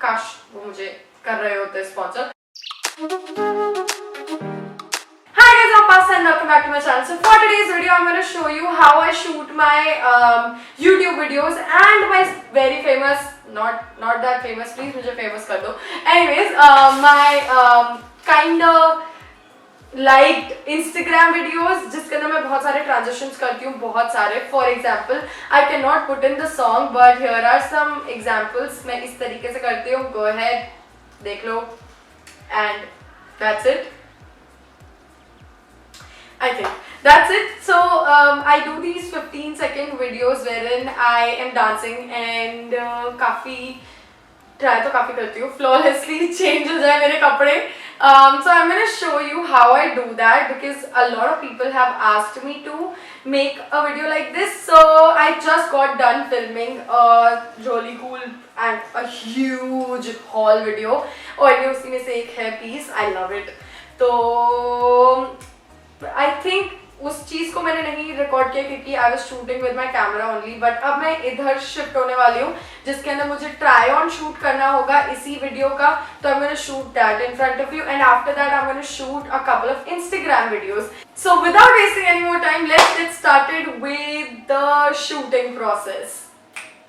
काश वो मुझे कर रहे होते sponsor. Hi guys, I'm Pasta and welcome back to my channel. So for today's video, I'm going to show you how I shoot my YouTube videos and my very famous, not that famous, please मुझे famous कर दो. Anyways, my kind of liked Instagram videos जिसके अंदर मैं बहुत सारे transitions करती हूँ, बहुत सारे. For example, I cannot put in the song, but here are some examples. मैं इस तरीके से करती हूँ. Go ahead, देख लो, and that's it. I think that's it. So I do these 15-second videos wherein I am dancing and काफी try तो काफी करती हूँ flawlessly change हो जाए मेरे कपड़े. So I'm gonna show you how I do that because a lot of people have asked me to make a video like this. So I just got done filming a really cool and a huge haul video और ये उसी में से एक है piece. I love it. तो I think उस चीज़ को मैंने नहीं रिकॉर्ड किया क्योंकि I was shooting with my camera only. But अब मैं इधर शिफ्ट होने वाली हूँ जिसके अंदर मुझे ट्राई ऑन शूट करना होगा इसी वीडियो का. तो I'm gonna shoot that in front of you and after that I'm gonna shoot a couple of Instagram videos. So without wasting any more time, let's get started with the shooting process.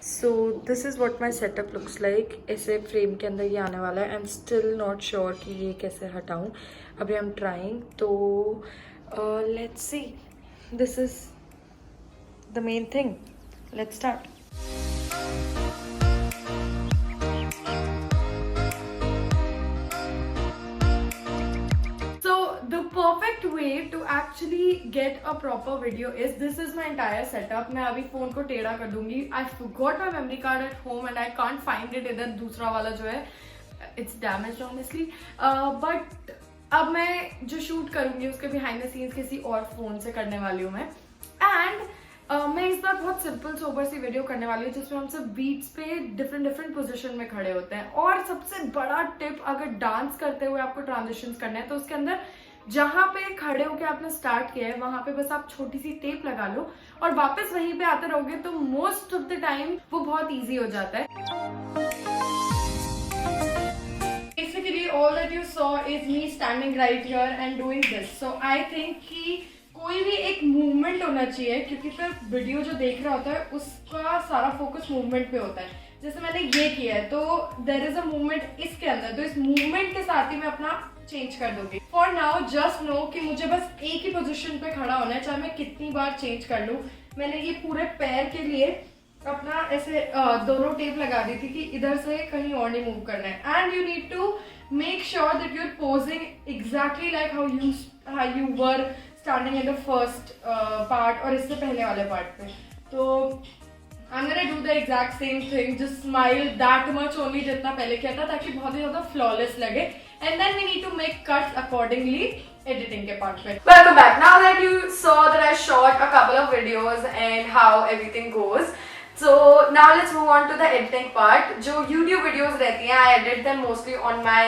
So this is what my setup looks like. ऐसे frame के अंदर ये आने वाला है. I'm still not sure कि ये कैसे हटाऊँ. अभी I'm trying. तो let's see. This is the main thing. Let's start. So the perfect way to actually get a proper video is this is my entire setup. मैं अभी phone को टेढ़ा कर दूंगी. I forgot my memory card at home and I can't find it. इधर दूसरा वाला जो है it's damaged honestly. But अब मैं जो शूट करूंगी उसके बिहाइंड द सीन्स किसी और फोन से करने वाली हूँ मैं. एंड मैं इस बार बहुत सिंपल सोबर सी वीडियो करने वाली हूँ जिसमें हम सब बीट्स पे डिफरेंट पोजीशन में खड़े होते हैं. और सबसे बड़ा टिप, अगर डांस करते हुए आपको ट्रांजिशंस करना है तो उसके अंदर जहां पे खड़े होकर आपने स्टार्ट किया है वहां पे बस आप छोटी सी टेप लगा लो और वापस वहीं पे आते रहोगे तो मोस्ट ऑफ द टाइम वो बहुत ईजी हो जाता है. All that you saw is me standing right here and doing this. So I think कि कोई भी एक मूवमेंट होना चाहिए क्योंकि फिर वीडियो जो देख रहा होता है उसका सारा फोकस मूवमेंट पे होता है. जैसे मैंने ये किया है तो देयर इज अ मूवमेंट इसके अंदर, तो इस मूवमेंट के साथ ही मैं अपना चेंज कर दूंगी. फॉर नाउ जस्ट नो कि मुझे बस एक ही पोजिशन पे खड़ा होना है, चाहे मैं कितनी बार चेंज कर लूँ. मैंने ये पूरे पैर के लिए अपना ऐसे दोनों टेप लगा दी थी कि इधर से कहीं और नहीं मूव करना है. And you need to make sure that you're posing exactly like how you were standing in the first part और इससे पहले वाले part पे. तो I'm gonna do the exact same thing, just smile that much only जितना पहले किया था ताकि बहुत ही ज़्यादा flawless लगे. And then we need to make cuts accordingly editing के part पे. Welcome back. Now that you saw that I shot a couple of videos and how everything goes. So now let's move on to the editing part. जो YouTube videos रहती हैं, I edit them mostly on my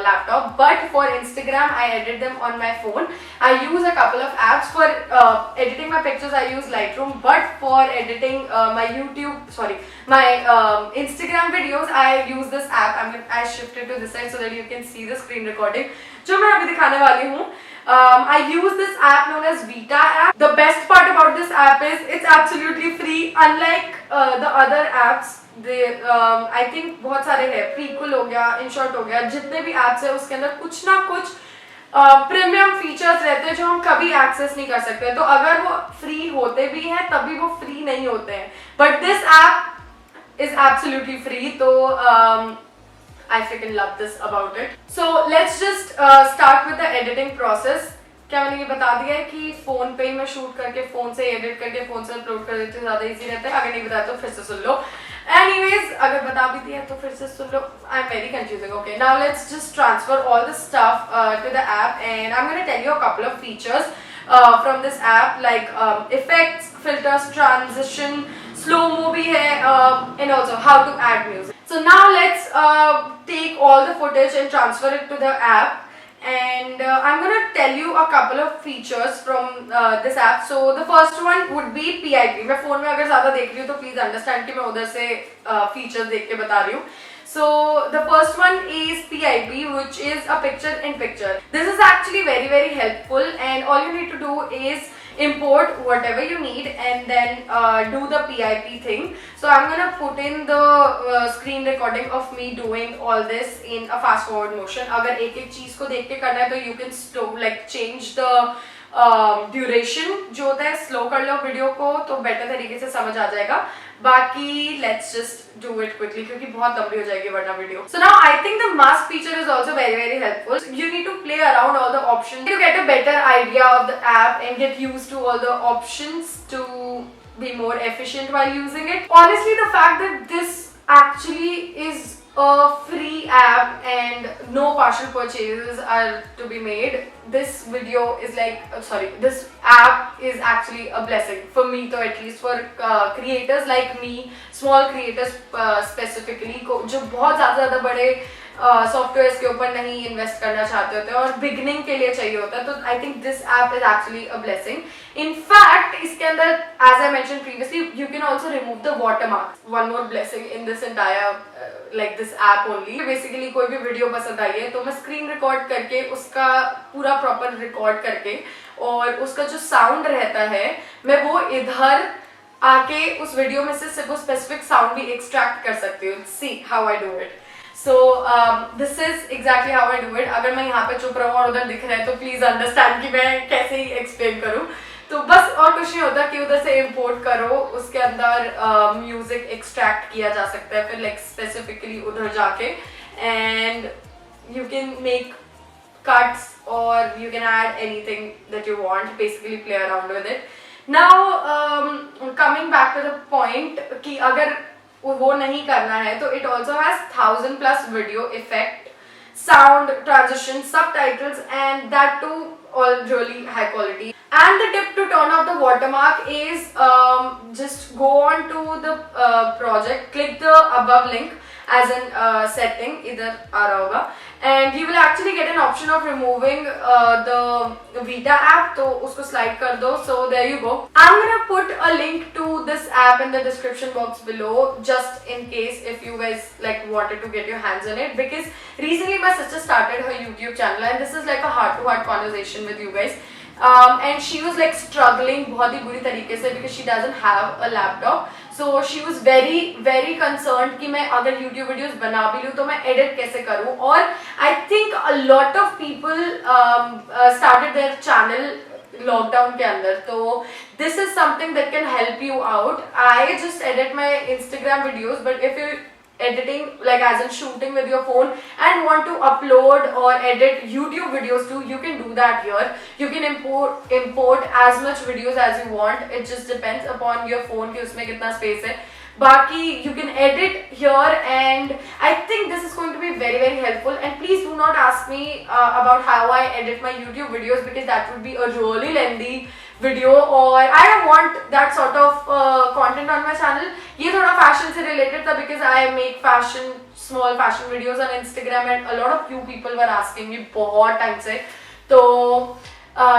laptop, but for Instagram I edit them on my phone. I use a couple of apps for editing my pictures. I use Lightroom, but for editing my Instagram videos, I use this app. I shifted to this side so that you can see the screen recording. जो मैं अभी दिखाने वाली हूँ. I use this app known as Vita app. The best part about this app is it's absolutely free. Unlike the other apps, I think बहुत सारे हैं. Prequel हो गया, InShot हो गया, जितने भी apps है उसके अंदर कुछ ना कुछ प्रीमियम फीचर्स रहते हैं जो हम कभी एक्सेस नहीं कर सकते. तो अगर वो फ्री होते भी हैं तभी वो फ्री नहीं होते हैं. But this app is absolutely free. तो I freaking love this about it. So let's just start with the editing process. क्या मैंने ये बता दिया है कि फोन पे ही मैं शूट करके फोन से एडिट करके फोन से अपलोड कर देती हूँ, ज्यादा इजी रहता है. अगर नहीं बताया तो फिर से सुन लो. Anyways, अगर बता भी दिया तो फिर से सुन लो. I'm very confusing. Okay, now let's just transfer all the stuff to the app and I'm gonna tell you a couple of features from this app like effects, filters, transition, slow-mo भी है and also how to add music. So now let's take all the footage and transfer it to the app. And I'm going to tell you a couple of features from this app. So the first one would be PIP. मैं phone में अगर ज़्यादा देख रही हूँ तो please understand कि मैं उधर से features देख के बता रही हूँ. So the first one is PIP, which is a picture in picture. This is actually very helpful, and all you need to do is import whatever you need and then do the PIP thing. So I'm gonna put in the screen recording of me doing all this in a fast forward motion. अगर एक एक चीज को देख के करना है तो you can like change the duration जो होता है, स्लो कर लो वीडियो को तो बेटर तरीके से समझ आ जाएगा. बाकी let's just do it quickly क्योंकि बहुत लंबी हो जाएगी वरना video. So now I think the mask feature is also very helpful. You need to play around all the options to get a better idea of the app and get used to all the options to be more efficient while using it. Honestly, the fact that this actually is a free app and no partial purchases are to be made, this video is like this app is actually a blessing for me, तो at least for creators like me, small creators specifically जो बहुत ज़्यादा बड़े software के ऊपर नहीं invest करना चाहते होते हैं और बिगनिंग के लिए चाहिए होता है, तो I think this app is actually a blessing. In fact इसके अंदर as I mention previously you can also remove the watermark. One more blessing in this entire like this app only. Basically कोई भी वीडियो पसंद आई है तो मैं screen record करके उसका पूरा प्रॉपर रिकॉर्ड करके और उसका जो साउंड रहता है मैं वो इधर आके उस वीडियो में से सिर्फ वो स्पेसिफिक साउंड भी एक्सट्रैक्ट कर सकती हूँ. See how I do it. So this is exactly how I do it. अगर मैं यहाँ पे चुप रहूँ और उधर दिख रहा है तो प्लीज अंडरस्टैंड कि मैं कैसे ही एक्सप्लेन करूँ. तो बस और कुछ नहीं होता कि उधर से इम्पोर्ट करो, उसके अंदर म्यूजिक एक्सट्रैक्ट किया जा सकता है फिर लाइक स्पेसिफिकली उधर जाके and you can make cuts or you can add anything that you want, basically play around with it. Now coming back to the point कि अगर वो नहीं करना है तो it also has 1000+ video effect, sound, transition, subtitles and that too all really high quality. And the tip to turn off the watermark is just go on to the project, click the above link as in setting, इधर आ रहा होगा and you will actually get an option of removing the Vita app, तो उसको slide कर दो. So there you go. I'm gonna put a link to this app in the description box below just in case if you guys like wanted to get your hands on it, because recently my sister started her YouTube channel and this is like a heart-to-heart conversation with you guys. And she was like struggling बहुत ही बुरी तरीके से because she doesn't have a laptop. So she was very concerned कि मैं अगर YouTube videos बना भी लूँ तो मैं edit कैसे करूँ. और I think a lot of people started their channel lockdown के अंदर, तो this is something that can help you out. I just edit my Instagram videos, but if you editing like as in shooting with your phone and want to upload or edit YouTube videos too, you can do that here. You can import as much videos as you want. It just depends upon your phone कि उसमें कितना space है. बाकी you can edit here and I think this is going to be very helpful. And please do not ask me about how I edit my YouTube videos because that would be a really lengthy video or I don't want that sort of content on my channel. ये थोड़ा fashion से related था because I make small fashion videos on Instagram and a lot of you people were asking me बहुत time से, तो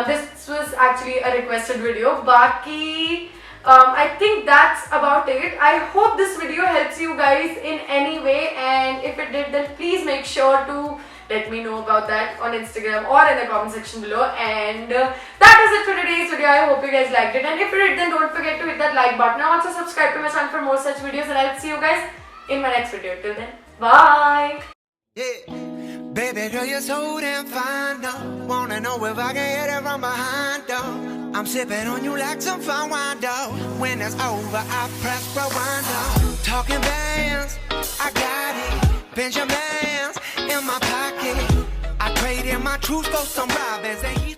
this was actually a requested video. बाकी I think that's about it. I hope this video helps you guys in any way, and if it did then please make sure to let me know about that on Instagram or in the comment section below. And that is it for today's video. I hope you guys liked it, and if you did then don't forget to hit that like button and also subscribe to my channel for more such videos, and I'll see you guys in my next video. Till then, bye. Yeah. Baby girl, you're so damn fine, though. Wanna know if I can hit it from behind, though. I'm sipping on you like some fine wine, though. When it's over, I press rewind, though. Talking bands, I got it. Benjamins in my pocket. I traded my truth for some robins, and he's